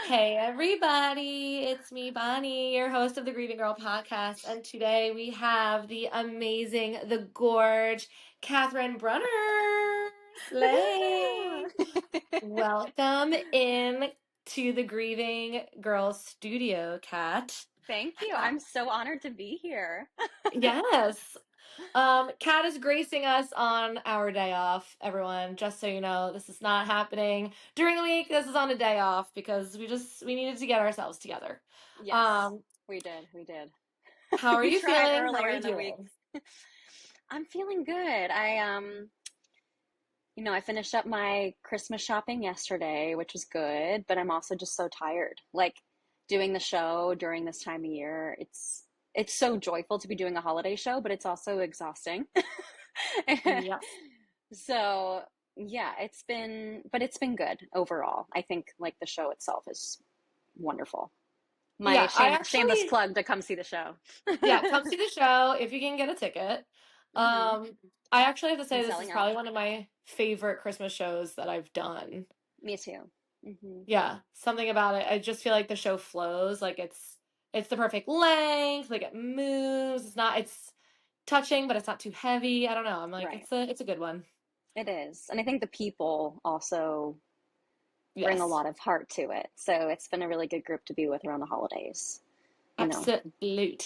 Hey everybody, it's me, Bonnie, your host of the Grieving Girl podcast, and today we have the amazing, the gorge, Catherine Brunner. Slay! Welcome in to the Grieving Girl studio, Kat. Thank you. I'm so honored to be here. Yes. Kat is gracing us on our day off, everyone. Just so you know, this is not happening during the week. This is on a day off because we needed to get ourselves together. Yes, Um, we did. We did. how are We you tried feeling? How are earlier you in the week. doing? I'm feeling good. I finished up my Christmas shopping yesterday, which was good, but I'm also just so tired. Like doing the show during this time of year, it's so joyful to be doing a holiday show, but it's also exhausting. Yes. So, yeah, it's been good overall. I think like the show itself is wonderful. My Yeah, I shameless actually, plug to come see the show. yeah, come see the show if you can get a ticket. Hmm. Um, I actually have to say Been this is selling out. probably one of my favorite Christmas shows that I've done. Me too. Hmm. Yeah, something about it. I just feel like the show flows, like it's the perfect length, like it moves. It's touching, but it's not too heavy. I don't know. I'm like, Right. it's a good one. It is. And I think the people also bring a Yes. lot of heart to it. So it's been a really good group to be with around the holidays, you know. Absolutely.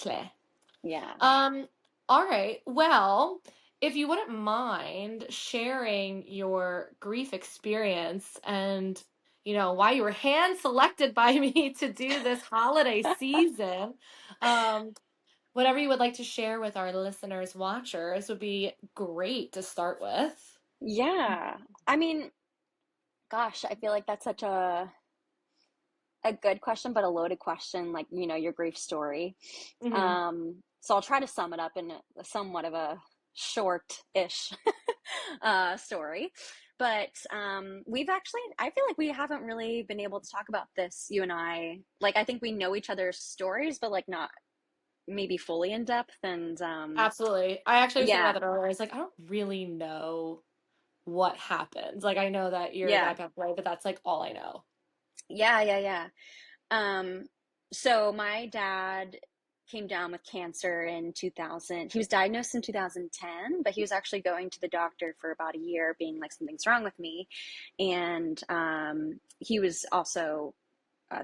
Yeah. Um, all right. Well, if you wouldn't mind sharing your grief experience and why you were hand selected by me to do this holiday season. Um, Whatever you would like to share with our listeners, watchers would be great to start with. Yeah. I mean, gosh, I feel like that's such a good question, but a loaded question, like, your grief story. Hmm. So I'll try to sum it up in somewhat of a short-ish story. But I feel like we haven't really been able to talk about this, you and I. Like, I think we know each other's stories, but like not maybe fully in depth. And Absolutely. I actually was thinking about yeah, that earlier. I was like, I don't really know what happened. Like, I know that your yeah, dad passed away, but that's like all I know. yeah. Um, so my dad came down with cancer in 2000. He was diagnosed in 2010, but he was actually going to the doctor for about a year, being like, something's wrong with me. And he was also,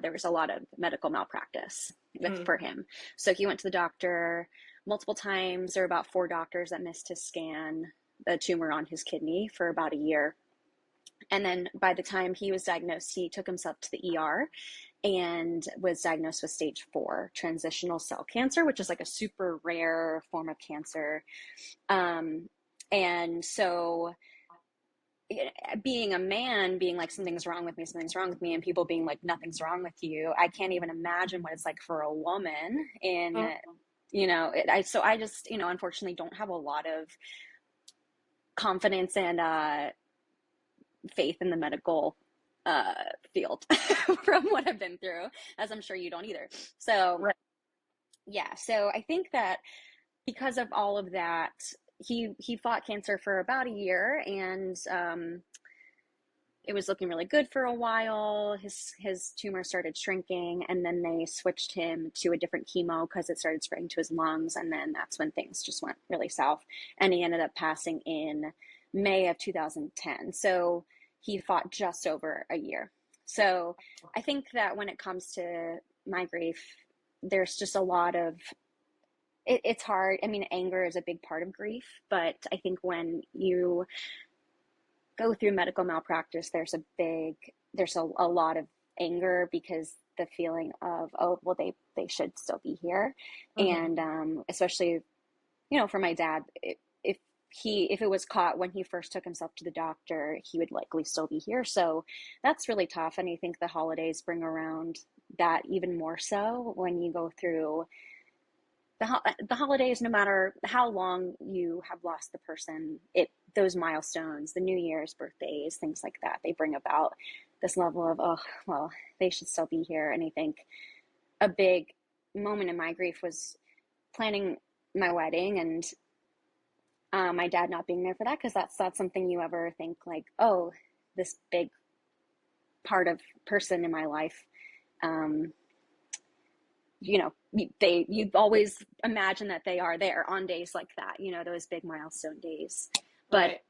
there was a lot of medical malpractice Mm. for him. So he went to the doctor multiple times. There were about four doctors that missed his scan, the tumor on his kidney, for about a year. And then by the time he was diagnosed, he took himself to the ER and was diagnosed with stage 4 transitional cell cancer, which is like a super rare form of cancer. Um, and so, being a man, being like, something's wrong with me, and people being like, nothing's wrong with you, I can't even imagine what it's like for a woman in, Mm. so I just, unfortunately don't have a lot of confidence and faith in the medical field from what I've been through, as I'm sure you don't either. So, Right. yeah, so I think that because of all of that, he fought cancer for about a year, and it was looking really good for a while. His tumor started shrinking, and then they switched him to a different chemo because it started spreading to his lungs, and then that's when things just went really south. And he ended up passing in May of 2010. So he fought just over a year. So I think that when it comes to my grief, there's just a lot of it's hard. I mean, anger is a big part of grief, but I think when you go through medical malpractice, there's a lot of anger because the feeling of, oh, well, they should still be here. Hmm. And especially, for my dad, if it was caught when he first took himself to the doctor, he would likely still be here. So that's really tough. And I think the holidays bring around that even more so when you go through the holidays. No matter how long you have lost the person, those milestones, the New Year's, birthdays, things like that, they bring about this level of, oh, well, they should still be here. And I think a big moment in my grief was planning my wedding, and my dad not being there for that, because that's not something you ever think like, oh, this big part of person in my life um, you know, you always imagine that they are there on days like that, you know, those big milestone days. But Right.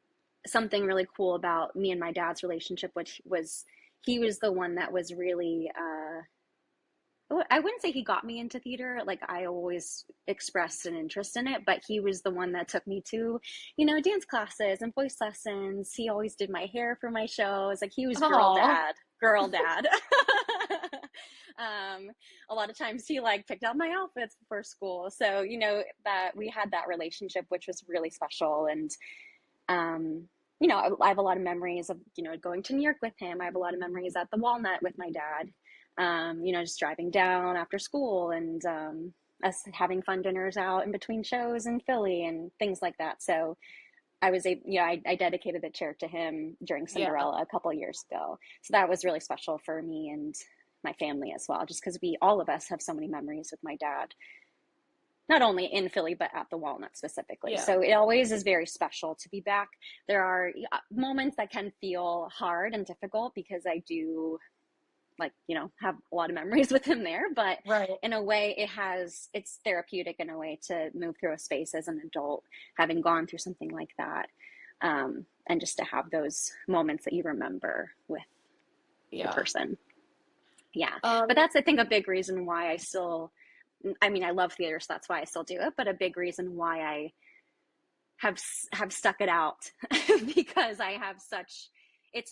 something really cool about me and my dad's relationship, which was he was the one that was really I wouldn't say he got me into theater. Like I always expressed an interest in it, but he was the one that took me to, you know, dance classes and voice lessons. He always did my hair for my shows. Like he was Oh, girl dad. um, a lot of times he like picked out my outfits for school. So, you know, that we had that relationship, which was really special. And, um, you know, I have a lot of memories of, you know, going to New York with him. I have a lot of memories at the Walnut with my dad, you know, just driving down after school and us having fun dinners out in between shows in Philly and things like that. So I dedicated the chair to him during yeah. Cinderella a couple of years ago. So that was really special for me and my family as well, just because all of us have so many memories with my dad, not only in Philly, but at the Walnut specifically. Yeah. So it always is very special to be back. There are moments that can feel hard and difficult because I do, like, you know, have a lot of memories with him there, but Right. in a way it's therapeutic in a way to move through a space as an adult, having gone through something like that. And just to have those moments that you remember with the Yeah. person. Yeah. But Um, that's, I think, a big reason why I mean, I love theater, so that's why I still do it, but a big reason why I have have stuck it out because I have such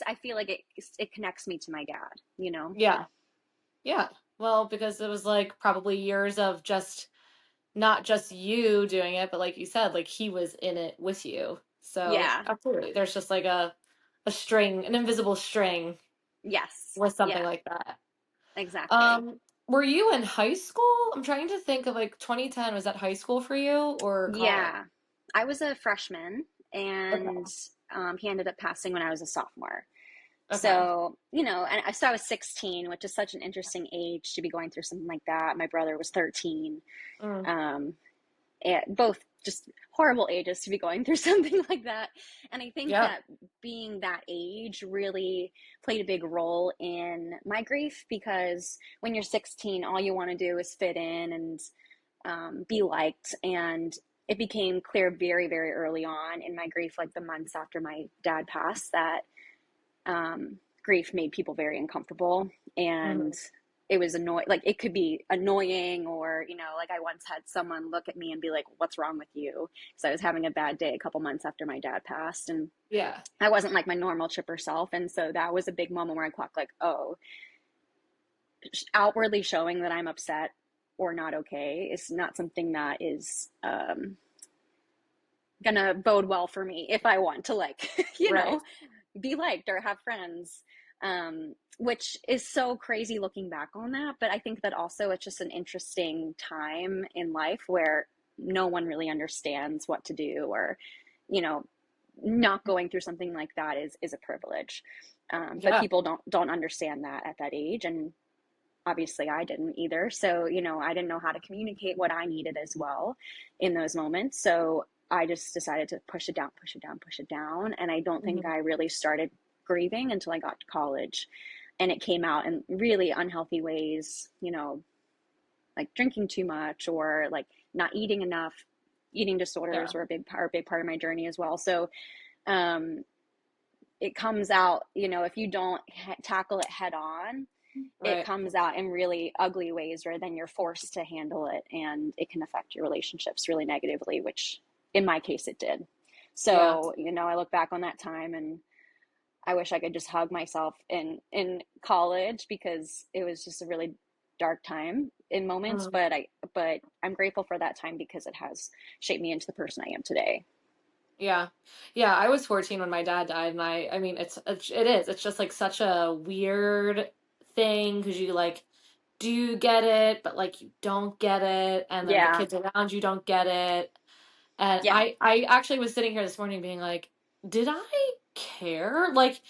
I feel like it connects me to my dad, you know. yeah. Yeah. Well, because it was like probably years of just not just you doing it, but like you said, like he was in it with you. So Yeah. absolutely. There's just like a string, an invisible string Yes. with something Yeah. like that. Exactly. Um, were you in high school? I'm trying to think of like 2010, was that high school for you or college? Yeah. I was a freshman Okay. and he ended up passing when I was a sophomore. Okay. So, you know, and I was 16, which is such an interesting age to be going through something like that. My brother was 13. Mm, Um, both just horrible ages to be going through something like that. And I think yeah. that being that age really played a big role in my grief because when you're 16, all you want to do is fit in and be liked. And it became clear very, very early on in my grief, like the months after my dad passed, that grief made people very uncomfortable. And Hmm. it was annoying. Like it could be annoying, or, you know, like I once had someone look at me and be like, "What's wrong with you?" Because I was having a bad day a couple months after my dad passed. And Yeah. I wasn't like my normal chipper self. And so that was a big moment where I clocked, like, oh, outwardly showing that I'm upset or not okay is not something that is gonna bode well for me if I want to, like, you Right. know, be liked or have friends. Which is so crazy looking back on that. But I think that also it's just an interesting time in life where no one really understands what to do, or, you know, not going through something like that is a privilege. But Yeah. people don't understand that at that age, and obviously I didn't either. So, you know, I didn't know how to communicate what I needed as well in those moments. So I just decided to push it down, push it down, push it down. And I don't think Hmm. I really started grieving until I got to college. And it came out in really unhealthy ways, you know, like drinking too much or like not eating enough. Eating disorders Yeah. were a big part of my journey as well. So um, it comes out, you know, if you don't tackle it head on, it Right. comes out in really ugly ways, or then you're forced to handle it, and it can affect your relationships really negatively, which in my case it did. Yeah. So, you know, I look back on that time and I wish I could just hug myself in college, because it was just a really dark time in moments, Mm. but I'm grateful for that time because it has shaped me into the person I am today. Yeah. Yeah, I was 14 when my dad died, and I mean it is. It's just like such a weird thing because you like do get it, but like you don't get it, and then the Yeah. kids around you don't get it. And Yeah. I actually was sitting here this morning being like, did I care? Like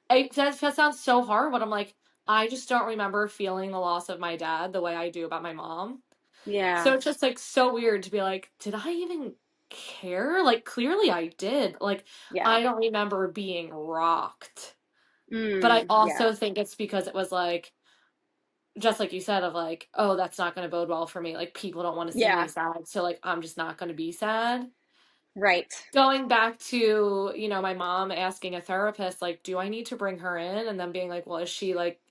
that sounds so hard, but I'm like, I just don't remember feeling the loss of my dad the way I do about my mom. Yeah. So it's just like so weird to be like, did I even care? Like clearly I did. Like Yeah. I don't remember being rocked. But I Mm, yeah. also think it's because it was like just like you said, of like, oh, that's not going to bode well for me. Like, people don't want to see me Yeah, sad. So, like, I'm just not going to be sad. right. Going back to, my mom asking a therapist, like, do I need to bring her in? And then being like, well, is she like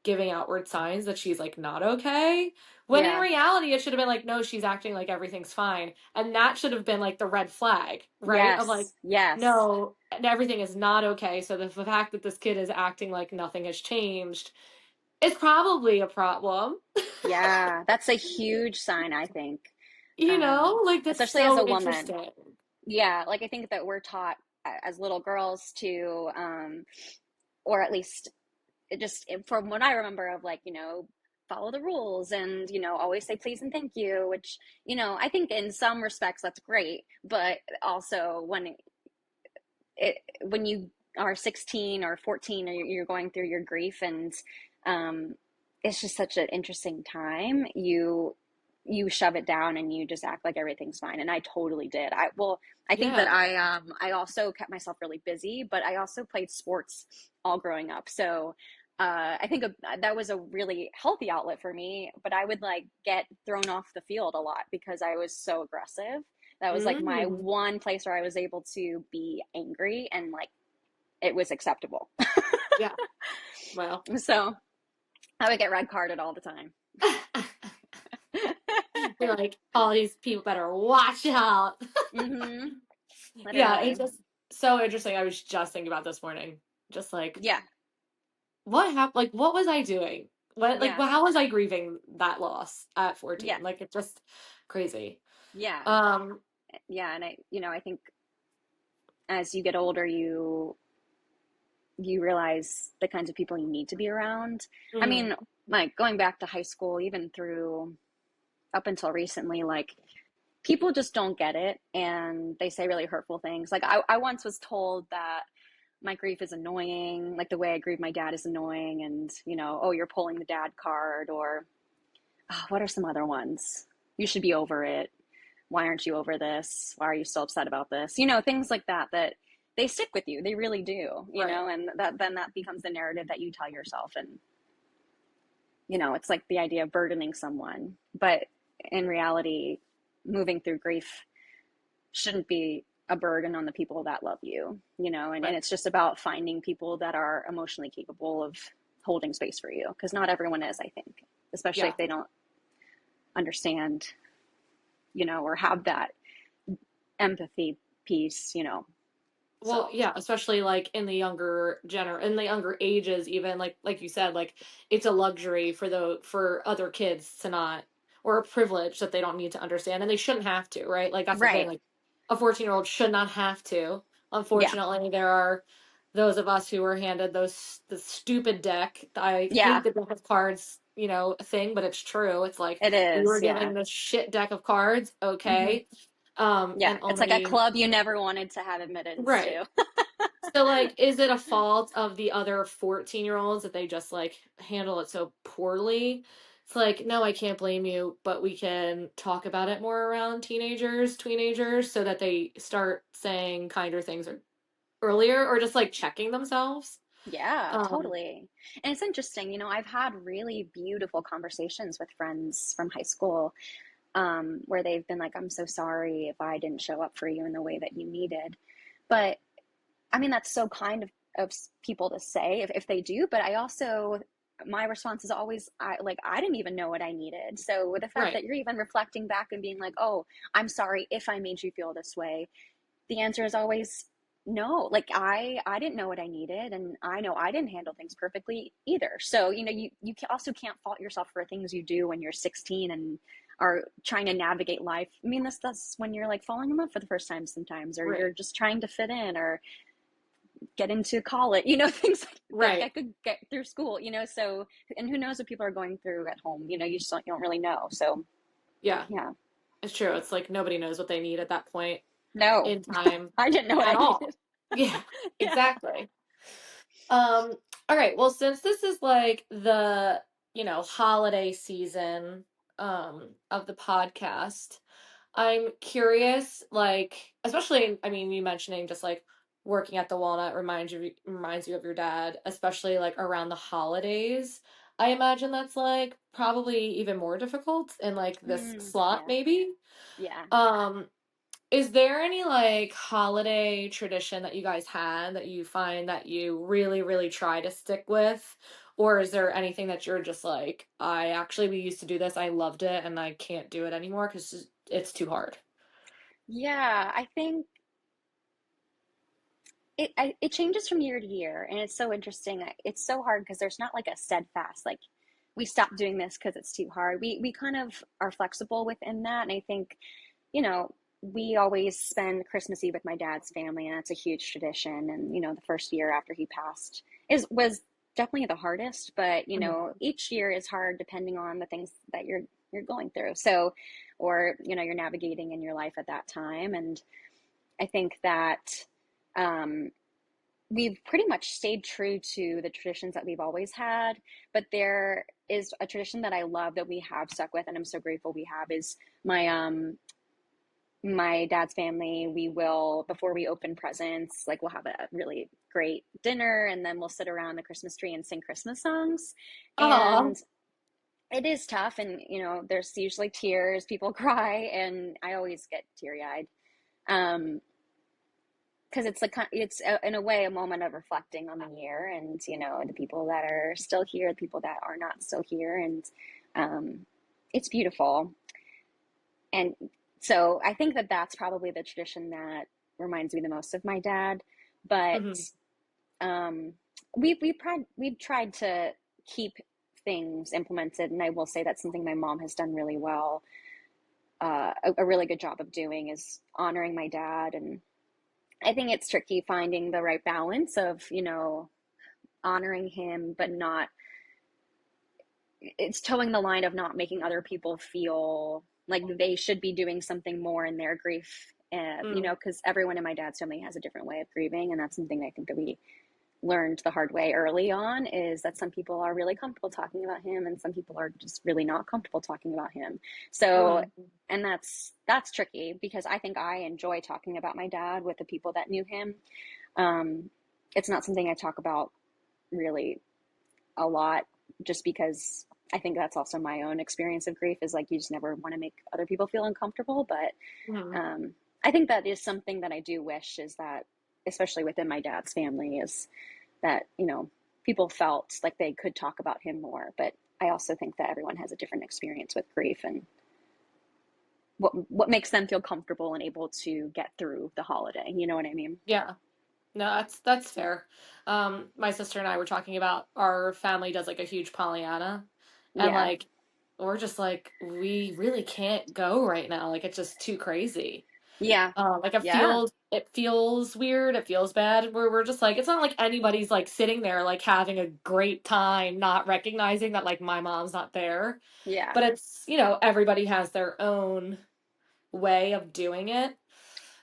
giving outward signs that she's like not okay? When in Yeah. reality, it should have been like, no, she's acting like everything's fine. And that should have been like the red flag, right? Of like, Yes. Yes. no, everything is not okay. So the fact that this kid is acting like nothing has changed is probably a problem. Yeah, that's a huge sign, I think. Like that's Especially as so a woman. interesting. Yeah, like I think that we're taught as little girls to, or at least it just from what I remember of like, follow the rules and, always say please and thank you, which, I think in some respects that's great, but also when you are 16 or 14 or you're going through your grief and um, it's just such an interesting time, you shove it down and you just act like everything's fine, and I totally did. I think that Yeah. I also kept myself really busy, but I also played sports all growing up, so I think that was a really healthy outlet for me, but I would like get thrown off the field a lot because I was so aggressive. That was like my Mm. one place where I was able to be angry and like it was acceptable. Yeah. Well. So I would get red carded all the time. You're like, all these people better watch out. Mm-hmm. Yeah, it's Literally. just so interesting. I was just thinking about this morning. Just like, Yeah. what happened? Like, what was I doing? Yeah. How was I grieving that loss at Yeah. 14? Like, it's just crazy. Yeah. Um, Yeah. And I think as you get older, you realize the kinds of people you need to be around. I mm, mean, like going back to high school, even through up until recently, like people just don't get it and they say really hurtful things. Like I once was told that my grief is annoying, like the way I grieve my dad is annoying, and oh, you're pulling the dad card, or oh, what are some other ones? You should be over it. Why aren't you over this? Why are you still upset about this? Things like that that they stick with you. They really do, right. and that becomes the narrative that you tell yourself. And, it's like the idea of burdening someone. But in reality, moving through grief shouldn't be a burden on the people that love you, and Right. it's just about finding people that are emotionally capable of holding space for you. Because not everyone is, I think, especially Yeah. if they don't understand, or have that empathy piece, Well, so yeah, especially like in the younger ages, even like you said, like it's a luxury for other kids to not, or a privilege that they don't need to understand, and they shouldn't have to, right? Like that's the thing. right. Like a 14-year-old should not have to. Yeah. Unfortunately, there are those of us who were handed the stupid deck. I hate Yeah, the deck of cards, thing, but it's true. It's like it we were is. Yeah. given this shit deck of cards, Hmm. okay, Yeah, and it's like a only club you never wanted to have admittance right. to. So, like, is it a fault of the other 14-year-olds that they just, like, handle it so poorly? It's like, no, I can't blame you, but we can talk about it more around teenagers, so that they start saying kinder things earlier or just, like, checking themselves. Yeah, Um, totally. And it's interesting, I've had really beautiful conversations with friends from high school, where they've been like, I'm so sorry if I didn't show up for you in the way that you needed. But I mean, that's so kind of people to say if they do, but I also, my response is always, I didn't even know what I needed. So with the fact right, that you're even reflecting back and being like, oh, I'm sorry if I made you feel this way, the answer is always no. Like I didn't know what I needed, and I know I didn't handle things perfectly either. So you also can't fault yourself for things you do when you're 16 and are trying to navigate life. I mean, that's when you're like falling in love for the first time sometimes, or you're right, just trying to fit in or get into college, things like I right. could get through school, so, and who knows what people are going through at home, you don't really know. So Yeah, yeah. it's true. It's like nobody knows what they need at that point No, in time I didn't know what at I all. needed. Yeah, Yeah. exactly. All right, well, since this is like the, holiday season of the podcast, I'm curious, like, especially, I mean, you mentioning just like working at the Walnut reminds you of your dad, especially like around the holidays. I imagine that's like probably even more difficult in like this slot Yeah, maybe. yeah. Um, is there any like holiday tradition that you guys had that you find that you really, really try to stick with? Or is there anything that you're just like, I actually we used to do this, I loved it, and I can't do it anymore because it's too hard? Yeah, I think it changes from year to year, and it's so interesting. It's so hard because there's not like a steadfast like we stopped doing this because it's too hard. We kind of are flexible within that, and I think you know we always spend Christmas Eve with my dad's family, and that's a huge tradition. And the first year after he passed is was definitely the hardest, but Mhm. each year is hard depending on the things that you're going through. So, or you're navigating in your life at that time, and I think that. Um, we've pretty much stayed true to the traditions that we've always had, but there is a tradition that I love that we have stuck with, and I'm so grateful we have, is my dad's family. We will, before we open presents, like we'll have a really great dinner, and then we'll sit around the Christmas tree and sing Christmas songs. Aw. And it is tough, and there's usually tears, people cry, and I always get teary-eyed. Um, because it's like in a way a moment of reflecting on the year, and the people that are still here, the people that are not still here, and um, it's beautiful. And so I think that that's probably the tradition that reminds me the most of my dad. But Mhm. um, we've tried to keep things implemented, and I will say that's something my mom has done really well. A really good job of doing is honoring my dad. And I think it's tricky finding the right balance of, honoring him, but not, it's towing the line of not making other people feel like they should be doing something more in their grief. Mm. Because everyone in my dad's family has a different way of grieving. And that's something I think that we learned the hard way early on, is that some people are really comfortable talking about him and some people are just really not comfortable talking about him. So, Mm. and that's tricky because I think I enjoy talking about my dad with the people that knew him. Um, it's not something I talk about really a lot, just because I think that's also my own experience of grief, is like you just never want to make other people feel uncomfortable. But Mm. I think that is something that I do wish, is that, especially within my dad's family, is that, people felt like they could talk about him more. But I also think that everyone has a different experience with grief, and what makes them feel comfortable and able to get through the holiday. You know what I mean? Yeah. No, that's fair. My sister and I were talking about our family does like a huge Pollyanna, and Yeah. like we're just like we really can't go right now. Like it's just too crazy. Yeah. Like Yeah. it feels weird, it feels bad. We're just like it's not like anybody's like sitting there like having a great time, not recognizing that like my mom's not there. Yeah. But it's, everybody has their own way of doing it.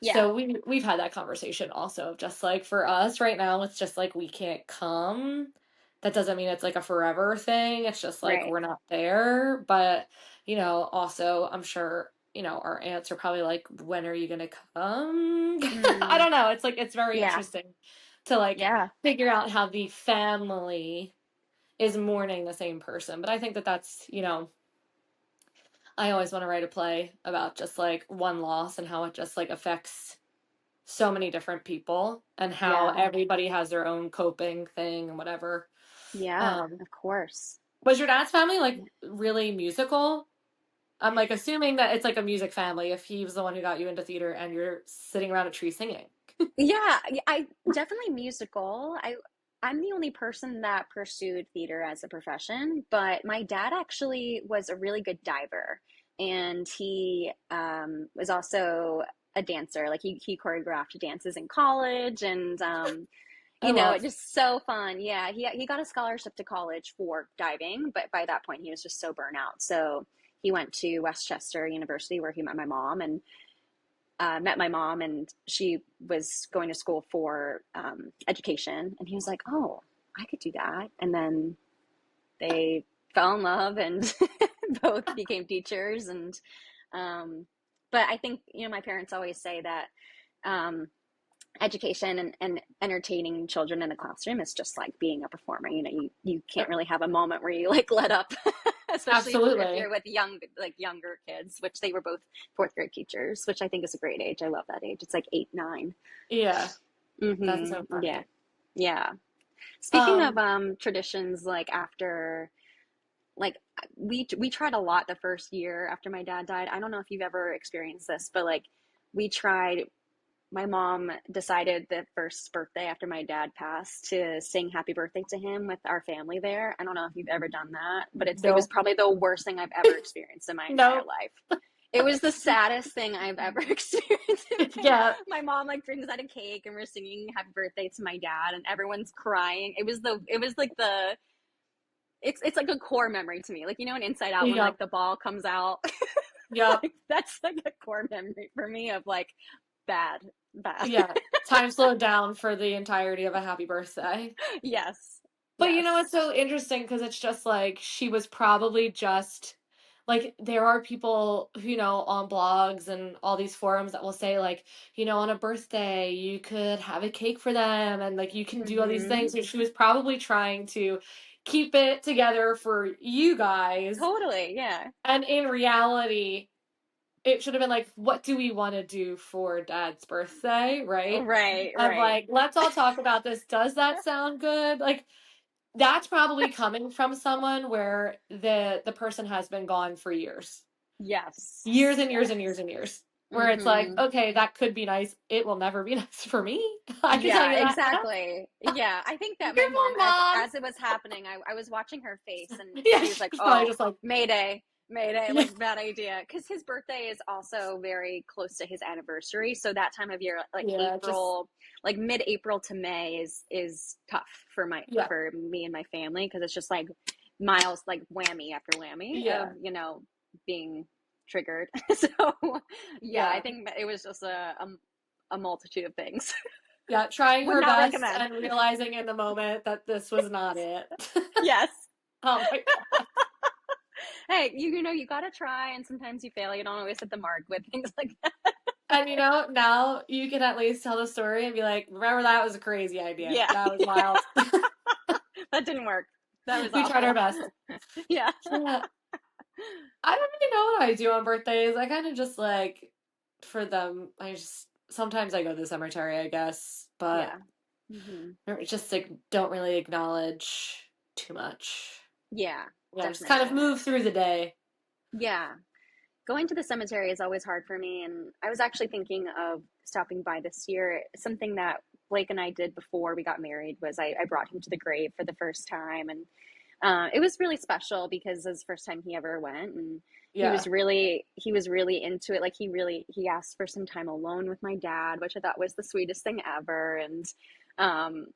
Yeah. So we've had that conversation also of just like for us right now, it's just like we can't come. That doesn't mean it's like a forever thing. It's just like Right. we're not there. But, also I'm sure, our aunts are probably like, when are you gonna come? I Mm, don't know. It's like it's very yeah. interesting to like Yeah. figure out how the family is mourning the same person. But I think that that's, I always want to write a play about just like one loss and how it just like affects so many different people and how Yeah. everybody has their own coping thing and whatever. Yeah. Um, Of course. was your dad's family like really musical? I'm like assuming that it's like a music family if he was the one who got you into theater and you're sitting around a tree singing. Yeah, I definitely musical. I'm the only person that pursued theater as a profession, but my dad actually was a really good diver, and he was also a dancer. Like he choreographed dances in college, and I love. just so fun. Yeah, he got a scholarship to college for diving, but by that point he was just so burnt out. So he went to Westchester University, where he met my mom, and she was going to school for education. And he was like, "Oh, I could do that." And then they fell in love and both became teachers. And um, but I think my parents always say that um, education and entertaining children in the classroom is just like being a performer. You can't really have a moment where you like let up, especially if you're Absolutely. with younger kids, which they were both fourth grade teachers, which I think is a great age. I love that age. It's like 8, 9. Yeah, that's so Mm-hmm. Yeah. funny. Yeah. Speaking of Um, traditions, like after like we tried a lot the first year after my dad died. I don't know if you've ever experienced this, but like we tried my mom decided the first birthday after my dad passed to sing happy birthday to him with our family there. I don't know if you've ever done that, but it was no, probably the worst thing I've ever experienced in my entire no. life. It was the saddest thing I've ever experienced. And Yeah, my mom like brings out a cake and we're singing happy birthday to my dad and everyone's crying. It was like the it's like a core memory to me. Like in Inside Out when yeah, like the ball comes out. yeah, Like that's like a core memory for me of like bad, bad. yeah. Time slowed down for the entirety of a happy birthday. Yes. But Yes. it's so interesting because it's just like she was probably just like there are people who on blogs and all these forums that will say like, on a birthday you could have a cake for them and like you can do all these Mm-hmm. things. So she was probably trying to keep it together for you guys. Totally. Yeah. And in reality, it should have been like, what do we want to do for dad's birthday, right? Right. Of Right. like, let's all talk about this. Does that sound good? Like that's probably coming from someone where the person has been gone for years. Yes. Years and years and Yes. years and years. Where it's like, Mm-hmm. okay, that could be nice. It will never be nice for me. I can tell Yeah, you that. exactly. Yeah, I think that my Good mom, for mom. as it was happening, I was watching her face, and Yeah, she was she like, was probably "Oh, just like, Mayday, Mayday!" yeah, Like bad idea, because his birthday is also very close to his anniversary. So that time of year, like yeah, just April, like mid-April to May, is tough yeah, for me and my family because it's just like miles, like whammy after whammy of yeah, being triggered. So yeah, I yeah. think it was just a multitude of things. Yeah, trying Would her not best recommend. and realizing in the moment that this was not it. Yes. Oh my God. Hey, you gotta try, and sometimes you fail. You don't always hit the mark with things like that. And now you can at least tell the story and be like, remember that was a crazy idea. Yeah, That was yeah, wild. that didn't work. That was We tried our awful. best. Yeah, Yeah. I don't really know what I do on birthdays. I kind of just like for them, I just sometimes I go to the cemetery, I guess, but yeah, hmm I just like don't really acknowledge too much. yeah, Yeah, just kind of definitely. move through the day. Yeah, going to the cemetery is always hard for me, and I was actually thinking of stopping by this year. Something that Blake and I did before we got married was I brought him to the grave for the first time, and it was really special because it was the first time he ever went, and Yeah. he was really into it. Like he asked for some time alone with my dad, which I thought was the sweetest thing ever. And um,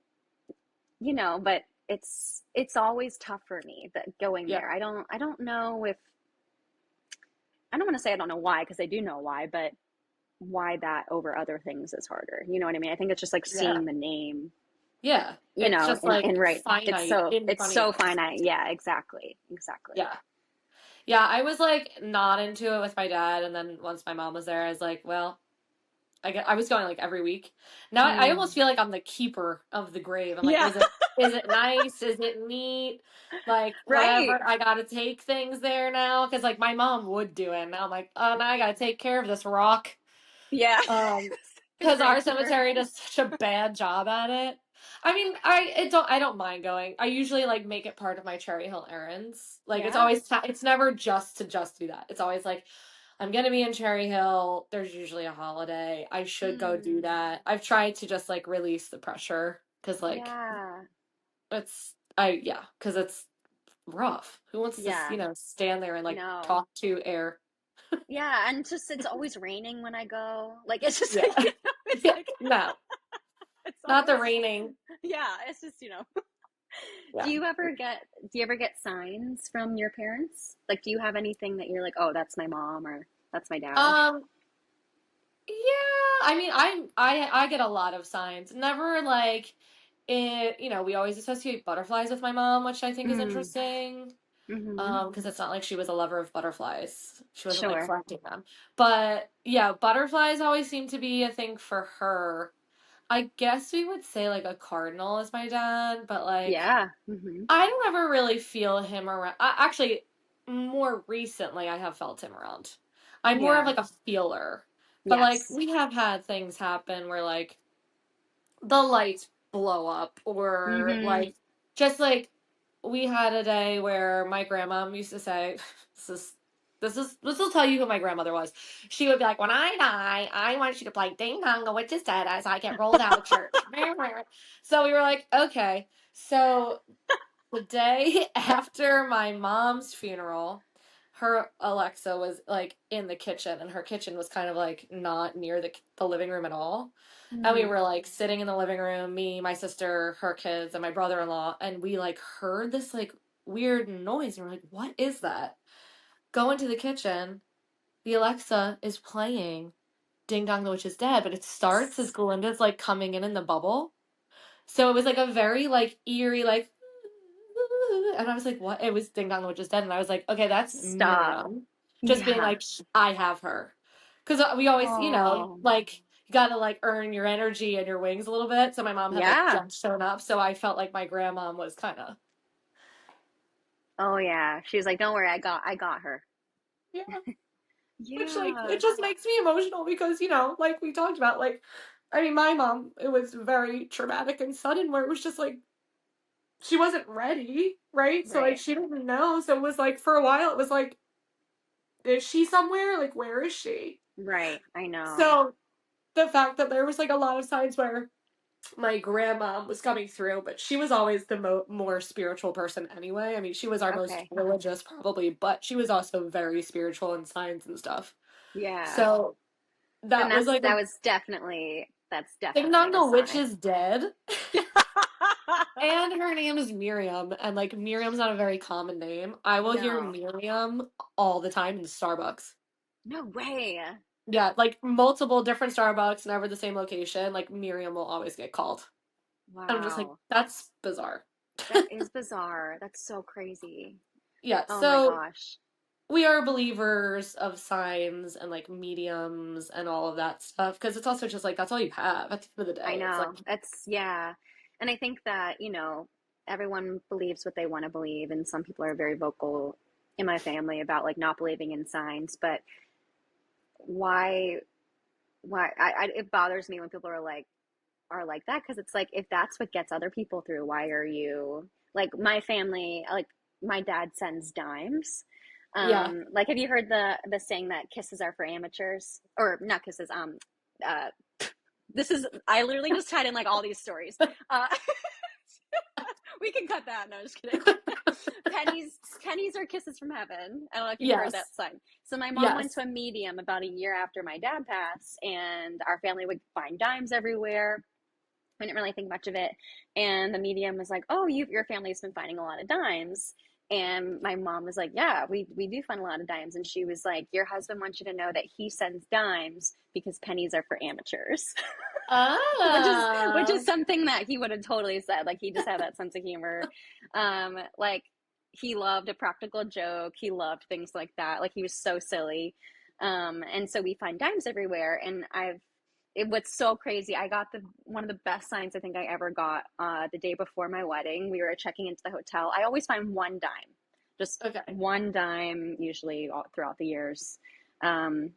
but it's always tough for me that going Yeah. there. I don't know if I don't want to say I don't know why because I do know why, but why that over other things is harder. You know what I mean? I think it's just like Yeah. seeing the name, Yeah. It's just like and right. finite in It's front of your so eyes. finite. Yeah, exactly. Exactly. Yeah. Yeah, I was like not into it with my dad, and then once my mom was there, I was like, well, I was going like every week. Now I almost Mm. feel like I'm the keeper of the grave. I'm like, Yeah. is it nice? Is it neat? Like Right. whatever. I gotta take things there now because like my mom would do it, and now I'm like, oh, now I gotta take care of this rock. Yeah. Um, The because our gravekeeper. cemetery does such a bad job at it. I mean, I don't mind going. I usually like make it part of my Cherry Hill errands. Like it's Yeah. always it's never just to just do that. It's always like I'm gonna be in Cherry Hill. There's usually a holiday. I should go do Mm. that. I've tried to just like release the pressure because like Yeah. because it's rough. Who wants to Yeah. stand there and I like know. talk to air? Yeah, and just it's always raining when I go. Like it's just Yeah, like it's yeah. like No, it's not the always raining. yeah, it's just, Yeah. do you ever get signs from your parents? Like do you have anything that you're like, "Oh, that's my mom," or "That's my dad?" Um, Yeah, I mean, I get a lot of signs. Never like it, we always associate butterflies with my mom, which I think is Mm. interesting. Mhm. Because it's not like she was a lover of butterflies. She wasn't like Sure. collecting them. But yeah, butterflies always seem to be a thing for her. I guess we would say like a cardinal is my dad, but like Yeah. Hmm. I don't ever really feel him around. Actually, more recently, I have felt him around. I'm more of Yeah. like a feeler, but like Yes. we have had things happen where like the lights blow up, or Hmm. like just like we had a day where my grandma used to say, "This is." This will tell you who my grandmother was. She would be like, "When I die, I want you to play Ding Dong, the Witch is Dead as I get rolled out of church." So we were like, okay. So the day after my mom's funeral, her Alexa was like in the kitchen, and her kitchen was kind of like not near the living room at all. And we Hmm. were like sitting in the living room, me, my sister, her kids, and my brother-in-law, and we like heard this like weird noise, and we're like, what is that? Go into the kitchen. The Alexa is playing Ding Dong the Witch is Dead, but it starts as Glinda's like coming in the bubble. So it was like a very like eerie like, and I was like, what? It was Ding Dong the Witch is Dead, and I was like, okay, that's Stop. Miriam, just being Yeah. like, I have her, because we always, Oh. like you gotta like earn your energy and your wings a little bit. So my mom had like Yeah. just shown up, so I felt like my grandma was kind of, Oh yeah. She was like, "Don't worry, I got her." yeah, which like Yeah. it just makes me emotional because like we talked about, like I mean my mom, it was very traumatic and sudden where it was just like she wasn't ready, right? So like Right. she didn't know. So it was like for a while it was like, is she somewhere? Like where is she? Right. I know. So the fact that there was like a lot of signs where my grandma was coming through, but she was always the more spiritual person anyway. I mean, she was our most Okay. religious probably, but she was also very spiritual in signs and stuff. Yeah. So Then that was like a that's Ding definitely Dong a the Witch sign. is Dead. And her name is Miriam, and like Miriam's not a very common name. I will hear No. Miriam all the time in Starbucks. No way. Yeah, like multiple different Starbucks, never the same location. Like Miriam will always get called. And I'm just like, Wow. that's bizarre. That is bizarre. That's so crazy. Yeah, Oh my so gosh. we are believers of signs and like mediums and all of that stuff because it's also just like that's all you have at the end of the I day. It's like, know. It's yeah. And I think that, everyone believes what they want to believe, and some people are very vocal in my family about like not believing in signs, but why it bothers me when people are like that, because it's like, if that's what gets other people through, why are you like, my family, like my dad sends dimes. yeah. Like, have you heard the saying that kisses are for amateurs, or not kisses, uh this is, I literally just tied in like all these stories. uh we can cut that. No, just kidding. Pennies are kisses from heaven. I don't know if you've heard Yes. that sign. So my mom went Yes. to a medium about a year after my dad passed, and our family would find dimes everywhere. I didn't really think much of it. And the medium was like, "Oh, your family's been finding a lot of dimes." And my mom was like, "Yeah, we do find a lot of dimes." And she was like, "Your husband wants you to know that he sends dimes because pennies are for amateurs." Which is Ah. something that he would have totally said. Like, he just had that sense of humor. Like, he loved a practical joke. He loved things like that. Like, he was so silly. And so we find dimes everywhere. And what's so crazy, I got the one of the best signs I think I ever got the day before my wedding. We were checking into the hotel. I always find one dime, just Okay. one dime, usually all throughout the years. Um,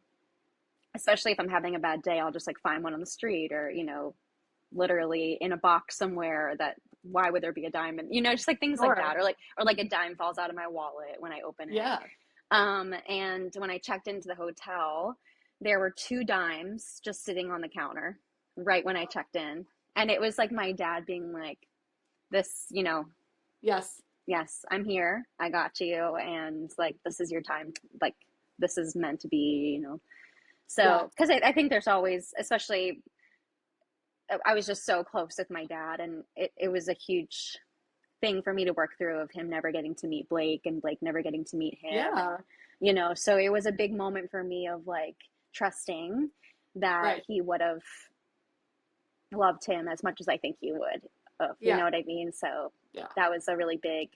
Especially if I'm having a bad day, I'll just like find one on the street, or literally in a box somewhere. That, why would there be a dime? And just like things like Sure. that, or like a dime falls out of my wallet when I open it. Yeah. And when I checked into the hotel, there were two dimes just sitting on the counter right when I checked in. And it was like my dad being like, this, Yes. yes, I'm here, I got you, and like, this is your time, like, this is meant to be. Yeah. So, because I think there's always, especially, I was just so close with my dad, and it was a huge thing for me to work through, of him never getting to meet Blake, and Blake never getting to meet him. And, Yeah. so it was a big moment for me of like trusting that Right. he would have loved him as much as I think he would. You know Yeah. what I mean? So Yeah. that was a really big,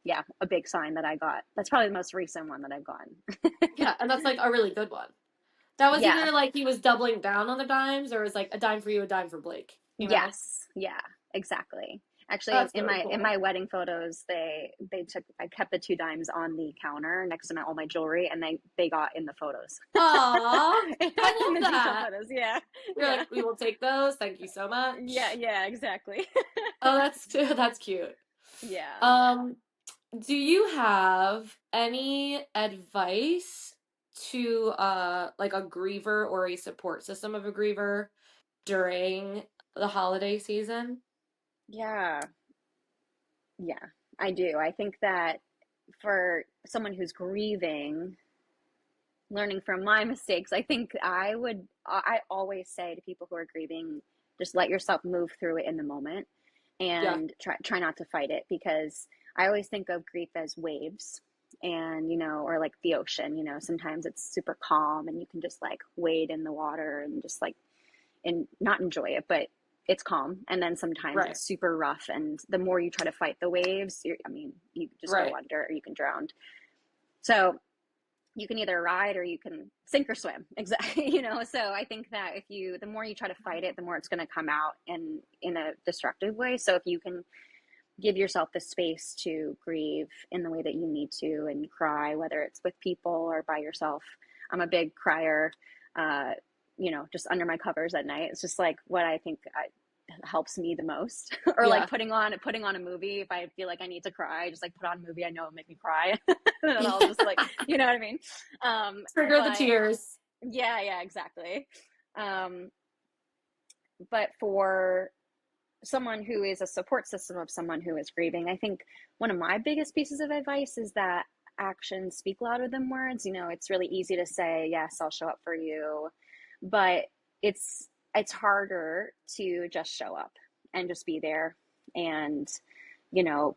yeah, a big sign that I got. That's probably the most recent one that I've gotten. Yeah. And that's like a really good one. That was Yeah. either like he was doubling down on the dimes, or it was like a dime for you, a dime for Blake, you know? Yes. Yeah. Exactly. Actually, That's really in cool. my wedding photos, they took I kept the two dimes on the counter next to all my jewelry, and they got in the photos, Aw, I in love the detail that. photos. Yeah. You're Yeah. like, we will take those. Thank you so Yeah. much. Yeah. Exactly. Oh, that's that's cute. Yeah. Um, do you have any advice to like a griever or a support system of a griever during the holiday season? Yeah. Yeah. I do. I think that for someone who's grieving, learning from my mistakes, I think I always say to people who are grieving, just let yourself move through it in the moment Yeah, and try not to fight it, because I always think of grief as waves, and or like the ocean, sometimes it's super calm and you can just like wade in the water and just like and not enjoy it, but it's calm. And then sometimes right, it's super rough, and the more you try to fight the waves, you just go right. under or you can drown. So you can either ride or you can sink or swim. Exactly. So I think that the more you try to fight it, the more it's going to come out in a destructive way. So if you can give yourself the space to grieve in the way that you need to and cry, whether it's with people or by yourself. I'm a big crier, uh, just under my covers at night. It's just like what I think helps me the most. Or like Yeah. putting on a movie. If I feel like I need to cry, just like put on a movie I know will make me cry. And then I'll just like, you know what I mean? Trigger the But tears. yeah, yeah, exactly. Um, but for someone who is a support system of someone who is grieving, I think one of my biggest pieces of advice is that actions speak louder than words. It's really easy to say, yes, I'll show up for you, but it's harder to just show up and just be there. And, you know,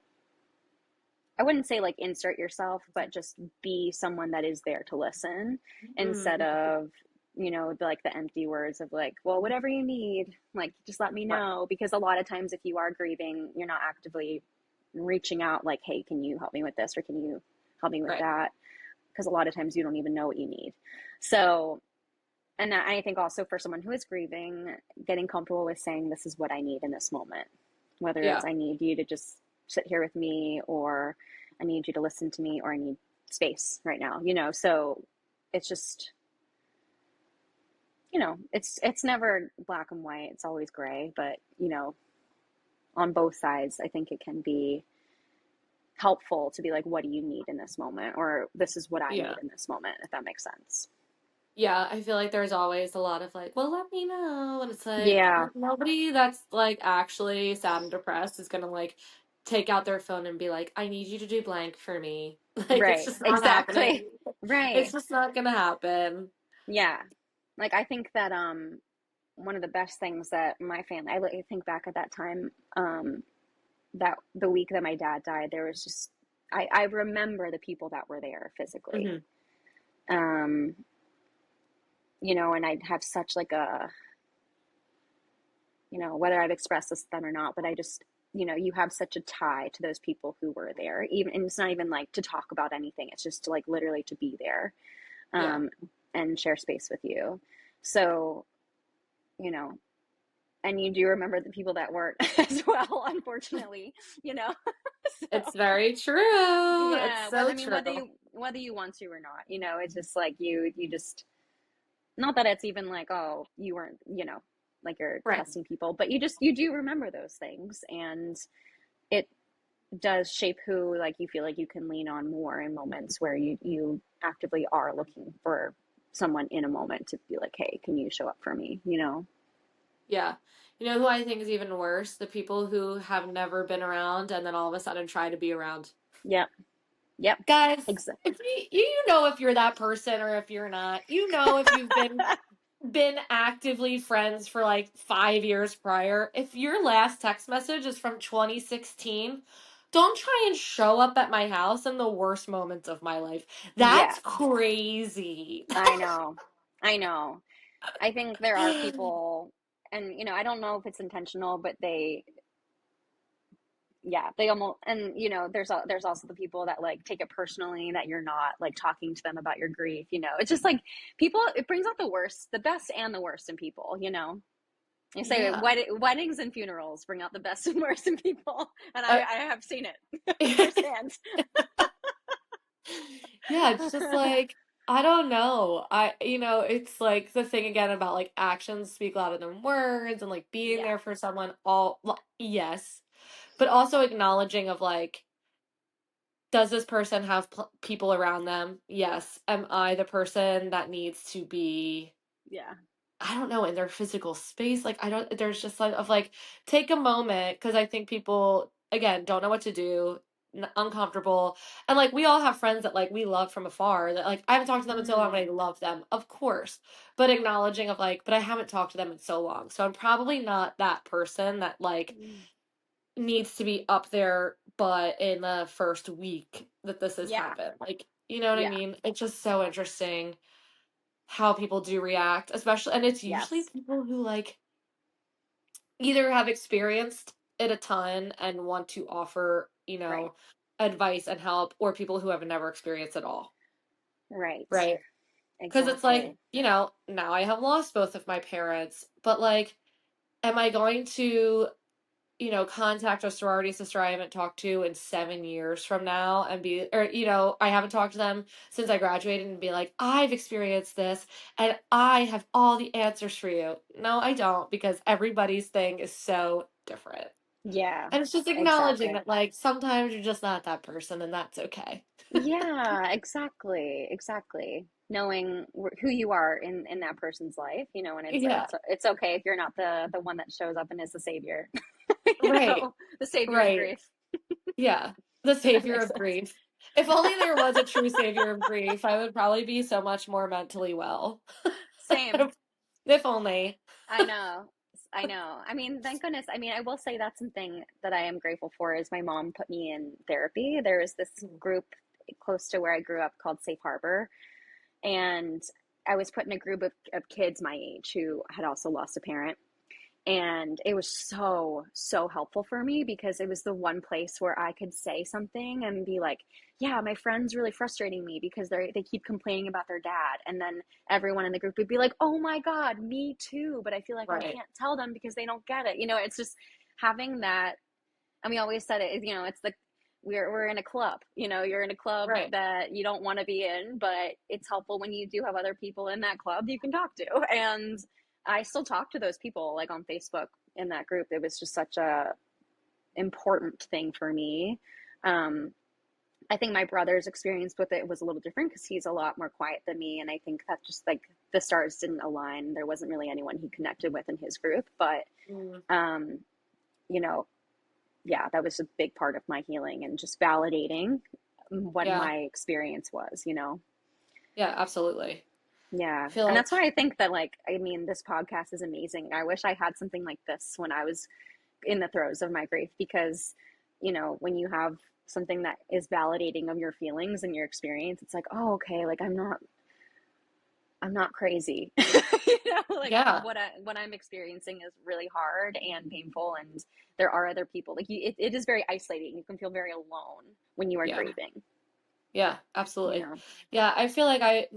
I wouldn't say like insert yourself, but just be someone that is there to listen, instead Mm, of, like the empty words of like, well, whatever you need, like, just let me right, know. Because a lot of times, if you are grieving, you're not actively reaching out, like, hey, can you help me with this? Or can you help me with right. that? Because a lot of times you don't even know what you need. So, and I think also for someone who is grieving, getting comfortable with saying, this is what I need in this moment, whether it's Yeah, I need you to just sit here with me, or I need you to listen to me, or I need space right now, so it's just, it's never black and white, it's always gray, but on both sides, I think it can be helpful to be like, what do you need in this moment, or this is what I yeah. need in this moment, if that makes sense. Yeah, I feel like there's always a lot of like, well, let me know. And it's like, Yeah. nobody that's like actually sad and depressed is gonna like take out their phone and be like, I need you to do blank for me. Like, it's Right, just not exactly. happening. It's Right. just not gonna happen. Yeah. Like, I think that one of the best things that my family, I think back at that time, that the week that my dad died, there was just, I remember the people that were there physically. Hmm. Um, and I'd have such like a, whether I've expressed this to them or not, but I just, you have such a tie to those people who were there. Even, and it's not even like to talk about anything. It's just to like literally to be there, Yeah, um, and share space with you. So, you know, and you do remember the people that weren't as well, unfortunately, you know. So it's very true. It's yeah, whether so true. whether you want to or not, it's just like you just, not that it's even like, oh, you weren't, like you're Right. testing people, but you do remember those things, and it does shape who like you feel like you can lean on more in moments where you actively are looking for someone in a moment to be like, hey, can you show up for me? Yeah. You know who I think is even worse? The people who have never been around and then all of a sudden try to be around. Yep. Yep. Guys, Exactly. if you know if you're that person or if you're not. You know if you've been actively friends for like 5 years prior. If your last text message is from 2016, don't try and show up at my house in the worst moments of my life. Yeah, That's crazy. I know. I know. I think there are people, and I don't know if it's intentional, but yeah, they almost, and you know, there's also the people that like take it personally that you're not like talking to them about your grief. You know, it's just like people. It brings out the worst, the best, and the worst in people. You know, they say Yeah. weddings and funerals bring out the best and worst in people, and Uh, I have seen it firsthand. yeah, it's just like I don't know. It's like the thing again about like actions speak louder than words and like being Yeah, there for someone yes, but also acknowledging of like does this person have people around them? Yes. Am I the person that needs to be, yeah, I don't know, in their physical space? Like, I don't, there's just like, of like, take a moment, because I think people, again, don't know what to do, uncomfortable. And like, we all have friends that like we love from afar that like, I haven't talked to them in so long, but mm, I love them, of course. But acknowledging of like, but I haven't talked to them in so long. So I'm probably not that person that like, mm. needs to be up there, but in the first week that this has Yeah, happened. Like, you know what I yeah, mean? It's just so interesting how people do react, especially, and it's usually yes, people who like either have experienced it a ton and want to offer, right, advice and help, or people who have never experienced it all, right, right? Because it's like, exactly. now I have lost both of my parents, but like, am I going to contact a sorority sister I haven't talked to in 7 years from now and I haven't talked to them since I graduated and be like, I've experienced this and I have all the answers for you. No, I don't, because everybody's thing is so different. Yeah, And it's just acknowledging exactly. that, like, sometimes you're just not that person and that's okay. Yeah, exactly, exactly. Knowing who you are in that person's life, you know, and Yeah, it's okay if you're not the one that shows up and is the savior, right, the savior of right. grief. Yeah, the If that savior makes of sense. grief. If only there was a true savior of grief, I would probably be so much more mentally well. Same. If only. I know. I know. I mean, thank goodness. I mean, I will say that's something that I am grateful for is my mom put me in therapy. There is this group close to where I grew up called Safe Harbor, and I was put in a group of kids my age who had also lost a parent. And it was so helpful for me because it was the one place where I could say something and be like, yeah, my friend's really frustrating me because they keep complaining about their dad. And then everyone in the group would be like, oh my God, me too, but I feel like I Right, can't tell them because they don't get it. You know, it's just having that. And we always said it, you know, it's the we're in a club. You know, you're in a club right. that you don't want to be in, but it's helpful when you do have other people in that club you can talk to. And I still talk to those people like on Facebook in that group. It was just such a important thing for me. Um, I think my brother's experience with it was a little different because he's a lot more quiet than me, and I think that just like the stars didn't align. There wasn't really anyone he connected with in his group, but Mm, um, you know, yeah, that was a big part of my healing and just validating what yeah, my experience was, you know? yeah, absolutely. Yeah. I feel And like, that's why I think that, like, I mean, this podcast is amazing. I wish I had something like this when I was in the throes of my grief because, you know, when you have something that is validating of your feelings and your experience, it's like, oh, okay, like I'm not crazy. You know, like yeah, what I'm experiencing is really hard and painful, and there are other people. Like it is very isolating. You can feel very alone when you are yeah, grieving. yeah, You absolutely. know, Yeah, I feel like I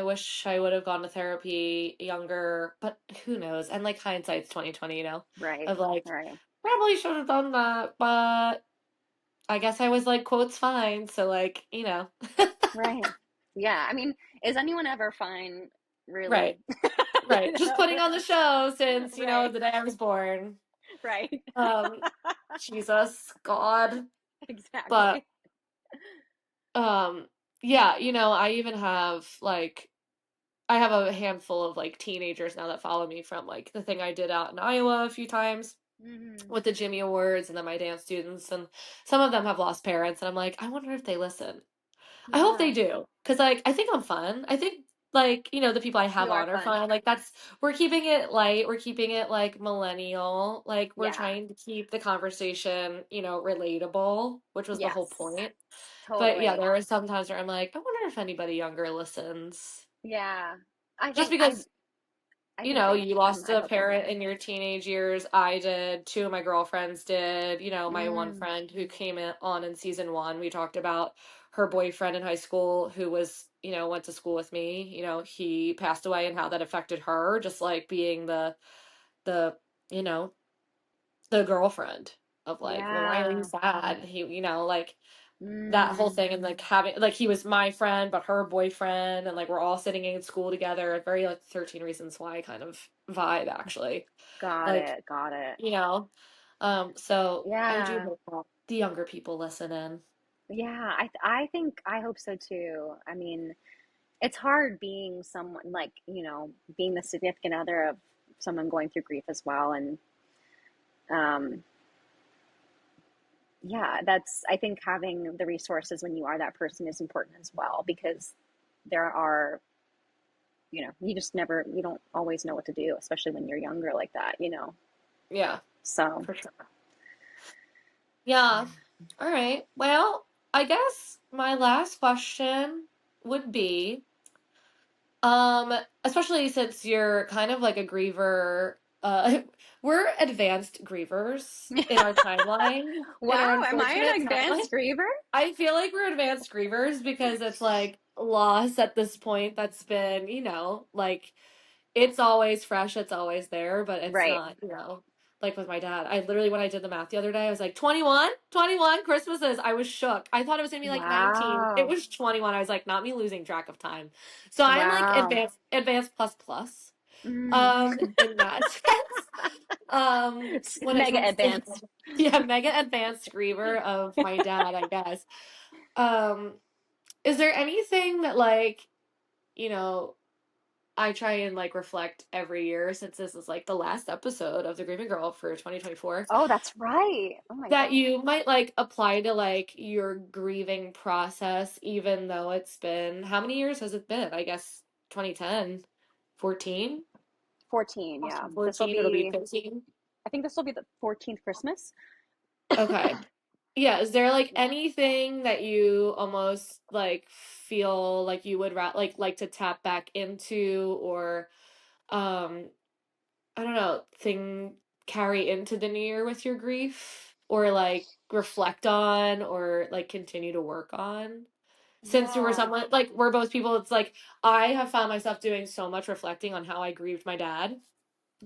wish I would have gone to therapy younger, but who knows? And like hindsight's 2020, right, of like right, probably should have done that, but I guess I was like quotes fine, so like, right. Yeah, I mean, is anyone ever fine? right, Really? right. You Just know? putting on the show since, Right, the day I was born. right. Um, Jesus, God. But Exactly. um yeah, I even have like I have a handful of like teenagers now that follow me from like the thing I did out in Iowa a few times Hmm. with the Jimmy Awards and then my dance students, and some of them have lost parents and I'm like, I wonder if they listen. I hope they Yeah, do, cuz like I think I'm fun. I think like, the people I have you are on are fun. fun. Like we're keeping it light, we're keeping it like millennial. Like we're Yeah. trying to keep the conversation, relatable, which was the whole Yes. point. But yeah, Totally. there are some times where I'm like, I wonder if anybody younger listens. Yeah. I Just think because you know, you lost I a hope they do. parent in your teenage years. I did. Two of my girlfriends did. You know, my one Mm, friend who came on in season one, we talked about her boyfriend in high school who was, you know, went to school with me. You know, he passed away and how that affected her, just like being the, you know, the girlfriend of like, well, why are you yeah. sad? He, you know, like that whole Mm, thing and like having like he was my friend but her boyfriend and like we're all sitting in school together, very like 13 Reasons Why kind of vibe actually, got like, it. Got it. you know, so I do Yeah. hope that the younger people listen in. Yeah. I think I hope so too. I mean, it's hard being someone like, being the significant other of someone going through grief as well. And um, yeah, I think having the resources when you are that person is important as well because there are, you don't always know what to do, especially when you're younger like that. Yeah, So, for sure. Yeah. All right, well, I guess my last question would be, Um, especially since you're kind of like a griever, we're advanced grievers in our timeline, in our wow, am I unfortunate an timeline. advanced griever? I feel like we're advanced grievers because it's like loss at this point that's been, you know, like it's always fresh, it's always there, but it's Right. not, you know, like with my dad. I literally, when I did the math the other day, I was like, 21, 21 Christmases. I was shook. I thought it was gonna be like 19. It Wow. was 21. I was like, not me losing track of time. So I'm like Wow. advanced plus plus, Mm. in that sense. When it Mega comes to, advanced. yeah, mega advanced griever of my dad, I guess. Um, is there anything that like, you know, I try and like reflect every year since this is like the last episode of The Grieving Girl for 2024 Oh, that's right. Oh my that God. you might like apply to like your grieving process, even though it's been, how many years has it been? I guess 2010, 14, 14, yeah. 14, it'll be 15. I think this will be the 14th Christmas. Okay. Yeah, is there like Yeah. anything that you almost like feel like you would like to tap back into or um I don't know, carry into the new year with your grief or like reflect on or like continue to work on? Since you were Yeah. someone like we're both people, it's like I have found myself doing so much reflecting on how I grieved my dad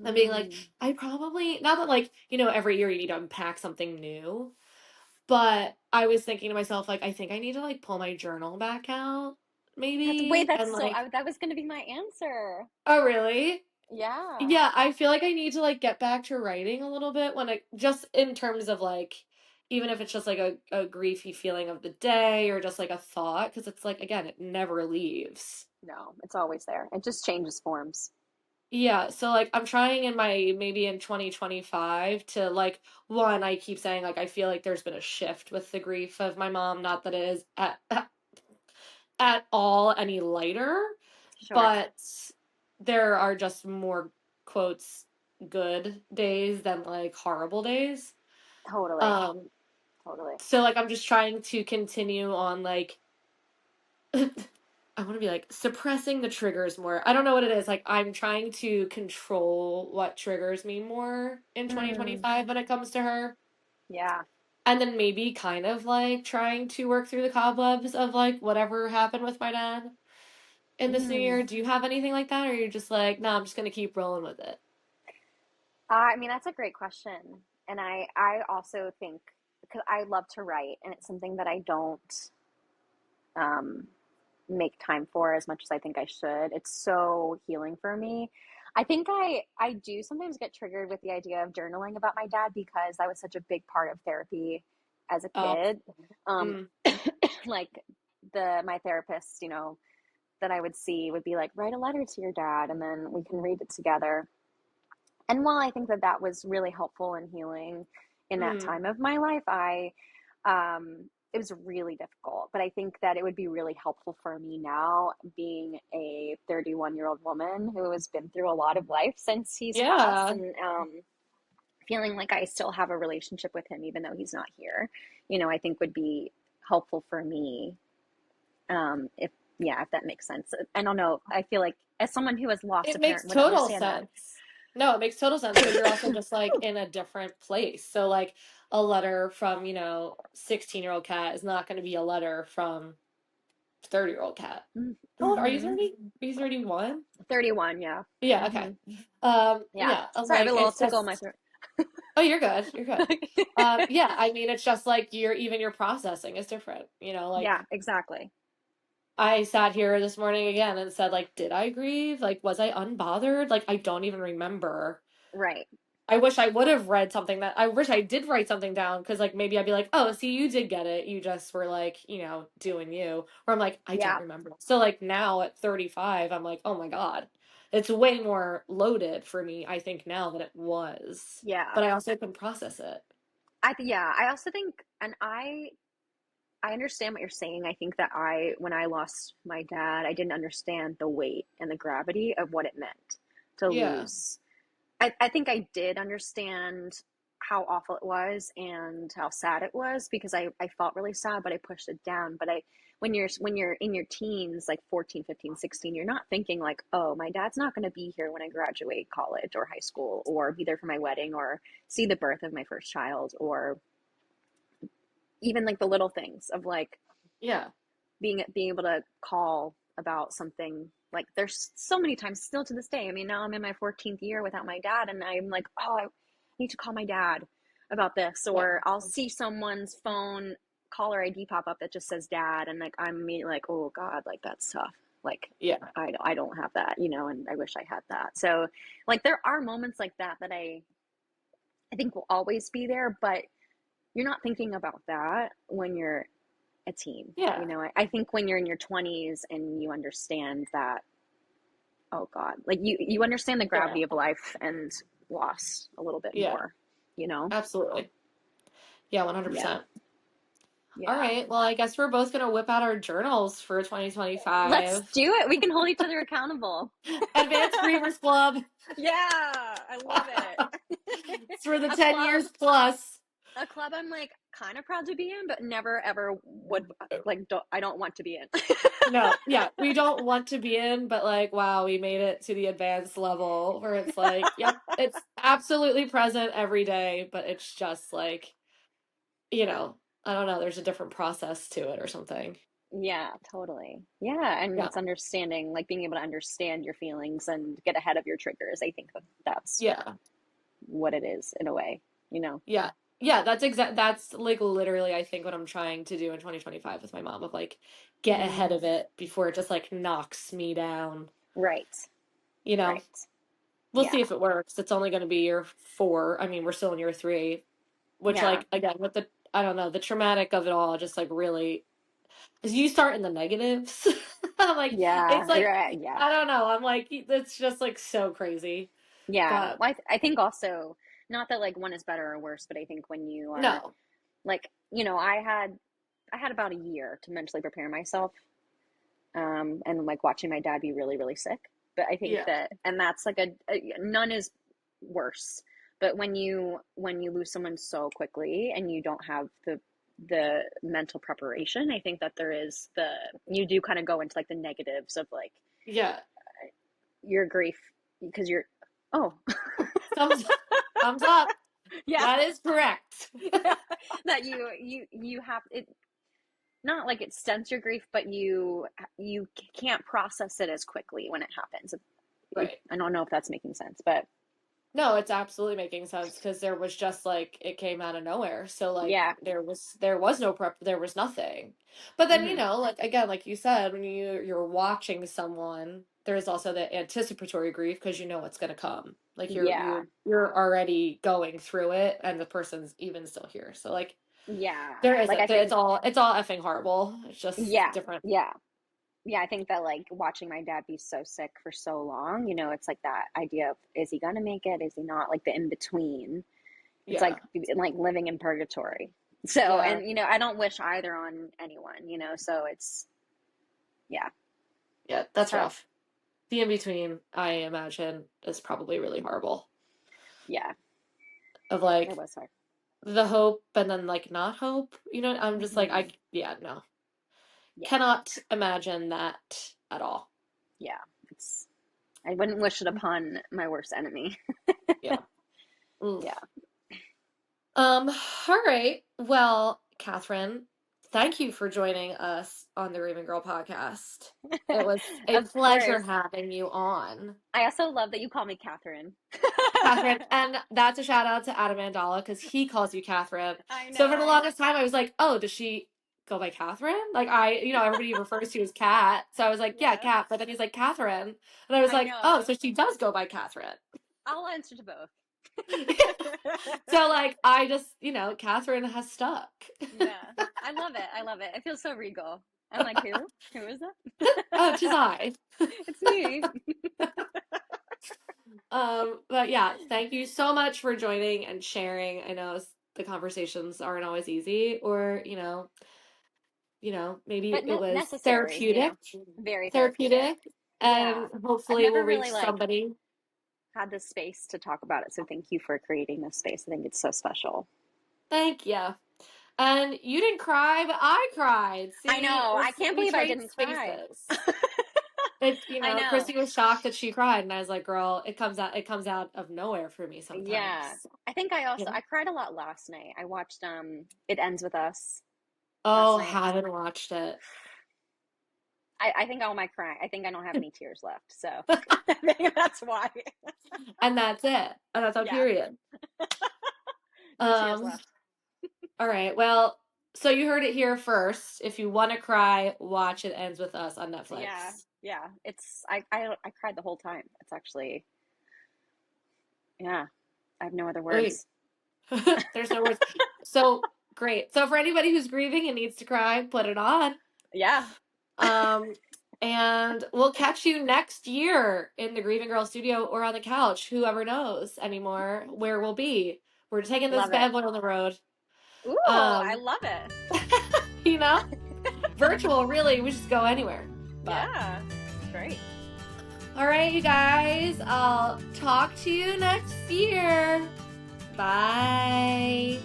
and being like, Mm. I probably, not that like, you know, every year you need to unpack something new, but I was thinking to myself, like, I think I need to like pull my journal back out, Wait, maybe, and like, that was going to be my answer. oh, really? Yeah. Yeah, I feel like I need to like get back to writing a little bit when I just in terms of like even if it's just like a griefy feeling of the day or just like a thought, because it's like again, it never leaves. No, it's always there. It just changes forms. Yeah, so like I'm trying in my maybe in 2025 to like one, I keep saying like I feel like there's been a shift with the grief of my mom, not that it is at all any lighter, Sure. but there are just more quotes good days than like horrible days. Totally. Um, Totally. so like I'm just trying to continue on like I want to be like suppressing the triggers more. I don't know what it is. Like I'm trying to control what triggers me more in Mm. 2025 when it comes to her. Yeah. And then maybe kind of like trying to work through the cobwebs of like whatever happened with my dad in this new Mm. year. Do you have anything like that or you're just like, no, I'm just gonna keep rolling with it? I mean, that's a great question. And I also think, because I love to write, and it's something that I don't um, make time for as much as I think I should. It's so healing for me. I think I do sometimes get triggered with the idea of journaling about my dad because that was such a big part of therapy as a Oh, kid. Um, mm, like my therapist, that I would see would be like, write a letter to your dad, and then we can read it together. And while I think that that was really helpful and healing in that mm, time of my life, it was really difficult. But I think that it would be really helpful for me now, being a 31-year-old woman who has been through a lot of life since he's passed, yeah. and feeling like I still have a relationship with him, even though he's not here, I think would be helpful for me. If, yeah, if that makes sense. I don't know. I feel like as someone who has lost It a makes parent would total understand that. sense. No, it makes total sense because you're also just like in a different place. So like a letter from, 16-year-old cat is not going to be a letter from 30-year-old cat. How old are you Mm-hmm. 30? Are you 31? 31, yeah. Yeah, okay. Mm-hmm. Yeah. Yeah, I'm Sorry, I have like a little it's tickle in my just throat. oh, you're good. You're good. Yeah, I mean it's just like your processing is different, like Yeah, exactly. I sat here this morning again and said like did I grieve? Like was I unbothered? Like I don't even remember. Right. I wish I would have read something that I wish I did write something down because like maybe I'd be like, oh, see, you did get it. You just were like, doing you. Or I'm like, I don't Yeah. remember. So like now at 35, I'm like, oh my God. It's way more loaded for me, I think, now than it was. Yeah. But I also can process it. Yeah, I also think, and I understand what you're saying. I think that when I lost my dad, I didn't understand the weight and the gravity of what it meant to Yeah. lose. I think I did understand how awful it was and how sad it was because I felt really sad, but I pushed it down. But when you're in your teens, like 14, 15, 16, you're not thinking like, oh, my dad's not going to be here when I graduate college or high school or be there for my wedding or see the birth of my first child or even like the little things of like Yeah. being able to call about something. Like there's so many times still to this day. I mean, now I'm in my 14th year without my dad and I'm like, oh, I need to call my dad about this. Yeah. Or I'll see someone's phone caller ID pop up that just says dad and like I'm immediately like, oh God, like that's tough. Like Yeah. I don't have that, and I wish I had that. So like there are moments like that that I think will always be there, but you're not thinking about that when you're a teen. Yeah. I think when you're in your 20s and you understand that, oh God, like you understand the Yeah. gravity of life and loss a little bit Yeah. more, you know? Absolutely. Yeah, Yeah. 100%. All Yeah. right. Well, I guess we're both going to whip out our journals for Let's 2025. do it. We can hold each other accountable. Advanced Grievers Club. Yeah, I love it. It's for the A 10 club, years plus. a club I'm like kind of proud to be in, but never ever would like I don't want to be in. No, yeah, we don't want to be in, but like, wow, we made it to the advanced level where it's like, yep, it's absolutely present every day, but it's just like, you know, I don't know, there's a different process to it or something. Yeah, totally. Yeah, and Yeah, it's understanding, like being able to understand your feelings and get ahead of your triggers. I think that that's yeah, what it is in a way, you know? yeah. Yeah, that's like literally I think what I'm trying to do in 2025 with my mom of like get ahead Mm, of it before it just like knocks me down. right, You know, right. we'll Yeah, see if it works. It's only going to be year 4. I mean, we're still in year 3, which yeah, like again with the I don't know, the traumatic of it all just like really because you start in the negatives. I'm like it's yeah, like right, yeah, I don't know. I'm like it's just like so crazy. yeah. But Well, I think also, not that like one is better or worse, but I think when you are no. like, I had about a year to mentally prepare myself, and like watching my dad be really, really sick. But I think Yeah. that, and that's like none is worse. But when you lose someone so quickly and you don't have the mental preparation, I think that you do kind of go into like the negatives of like Yeah. your grief because you're, oh, Thumbs thumbs up. yeah, That is correct. that you have it, not like it stunts your grief, but you can't process it as quickly when it happens. Right. I don't know if that's making sense, but No, it's absolutely making sense because there was just like it came out of nowhere. So like yeah. there was no prep, there was nothing. But then, Hmm. like again, like you said, when you're watching someone, there's also the anticipatory grief because you know what's gonna come. Like you're Yeah. you're you're already going through it and the person's even still here. So like Yeah. there Like I isn't think, it's all effing horrible. It's just yeah. different. Yeah. Yeah. I think that like watching my dad be so sick for so long, it's like that idea of, is he gonna make it? Is he not? Like the in between. It's Yeah. like living in purgatory. So, Yeah. and I don't wish either on anyone, so yeah, Yeah, it's that's tough. rough. The in between, I imagine, is probably really horrible. Yeah. Of It like was hard. the hope and then like not hope. I'm just like Hmm. yeah, no. Yeah. Cannot imagine that at all. Yeah. It's, I wouldn't wish it upon my worst enemy. Yeah. Oof. Yeah. All right. Well, Catherine, thank you for joining us on the Raven Girl podcast. It was a Of pleasure course. having you on. I also love that you call me Catherine. Catherine, and that's a shout out to Adam Mandala because he calls you Catherine. I So for the know. longest time, I was like, oh, does she go by Catherine? Like everybody refers to you as Cat. So I was like, yeah, Yes. Cat. But then he's like Catherine, and I was I like, oh, know. so she does go by Catherine. I'll answer to both. So like I just, Catherine has stuck. Yeah. I love it. I love it. I feel so regal. I'm like, who? Who is that? Oh, tis I. It's me. But yeah, thank you so much for joining and sharing. I know the conversations aren't always easy, or maybe But it was necessary, therapeutic, very therapeutic. therapeutic, Yeah. and I've hopefully we'll never reach really like somebody. had the space to talk about it. So thank you for creating this space. I think it's so special. Thank you. And you didn't cry, but I cried. I See, know. I can't we believe I trade didn't cry. spaces. It, I know. Chrissy was shocked that she cried, and I was like, "Girl, it comes out of nowhere for me Yeah. sometimes." I think I You also know? I cried a lot last night. I watched It Ends With Us last Oh, night. haven't watched it. I think all my crying. I think I don't have any tears left. So I think that's why. And that's it. And that's on Yeah. period. No tears Um, left. all right. Well, so you heard it here first. If you want to cry, watch It Ends With Us on Yeah. Netflix. Yeah. I cried the whole time. It's actually, yeah. I have no other Wait, words. there's no words. So great. So for anybody who's grieving and needs to cry, put it on. Yeah. Um, and we'll catch you next year in the Grieving Girl studio or on the couch. Whoever knows anymore where we'll be. We're taking this Love it. bad boy on the road. Ooh, I Um, love it. you know, virtual, really, we just go anywhere. But Yeah. Great. all right, you guys, I'll talk to you next year. Bye.